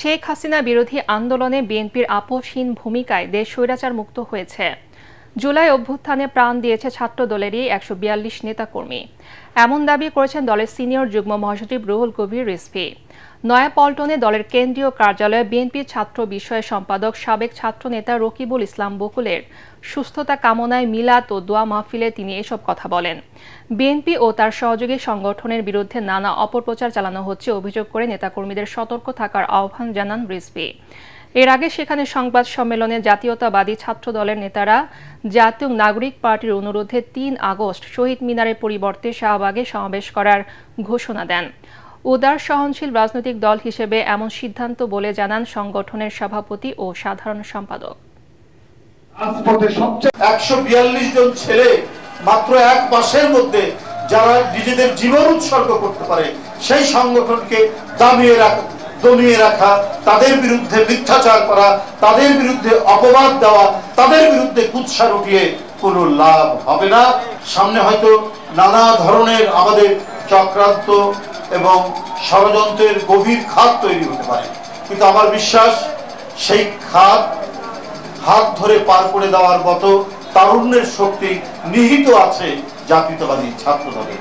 শেখ হাসিনা বিরোধী আন্দোলনে বিএনপির আপোষহীন ভূমিকায় দেশ স্বৈরাচার মুক্ত হয়েছে। জুলাই অভ্যুত্থানে প্রাণ দিয়েছে ছাত্র দলেরই ১৪২ নেতাকর্মী, এমন দাবি করেছেন দলের সিনিয়র যুগ্ম মহাসচিব রুহুল কবির রিজভী। নয়াপল্টনে দলের কেন্দ্রীয় কার্যালয়ে বিএনপির ছাত্র বিষয়ের সম্পাদক সাবেক ছাত্রনেতা রকিবুল ইসলাম বকুলের সুস্থতা কামনায় মিলাদ ও দোয়া মাহফিলে তিনি এসব কথা বলেন। বিএনপি ও তার সহযোগী সংগঠনের বিরুদ্ধে নানা অপপ্রচার চালানো হচ্ছে অভিযোগ করে নেতাকর্মীদের সতর্ক থাকার আহ্বান জানান রিজভী। এর আগে সেখানে সংবাদ সম্মেলনে জাতীয়তাবাদী ছাত্র দলের নেতারা জাতীয় নাগরিক পার্টির অনুরোধে ৩ আগস্ট শহীদ মিনারের পরিবর্তে শাহবাগে সমাবেশ করার ঘোষণা দেন। উদার সহনশীল রাজনৈতিক দল হিসেবে এমন সিদ্ধান্ত বলে জানান সংগঠনের সভাপতি ও সাধারণ সম্পাদক। ১৪২ জন ছেলে মাত্র এক মাসের মধ্যে যারা নিজেদের জীবন উৎসর্গ করতে পারে সেই সংগঠনকে দমিয়ে রাখা, তাদের বিরুদ্ধে মিথ্যাচার করা, তাদের বিরুদ্ধে অপবাদ দেওয়া, তাদের বিরুদ্ধে কুৎসা রটিয়ে কোনো লাভ হবে না। সামনে হয়তো নানা ধরনের আমাদের চক্রান্ত এবং ষড়যন্ত্রের গভীর খাত তৈরি হতে পারে, কিন্তু আমার বিশ্বাস সেই খাত হাত ধরে পার করে দেওয়ার মতো তারুণ্যের শক্তি নিহিত আছে জাতীয়তাবাদী ছাত্র দলে।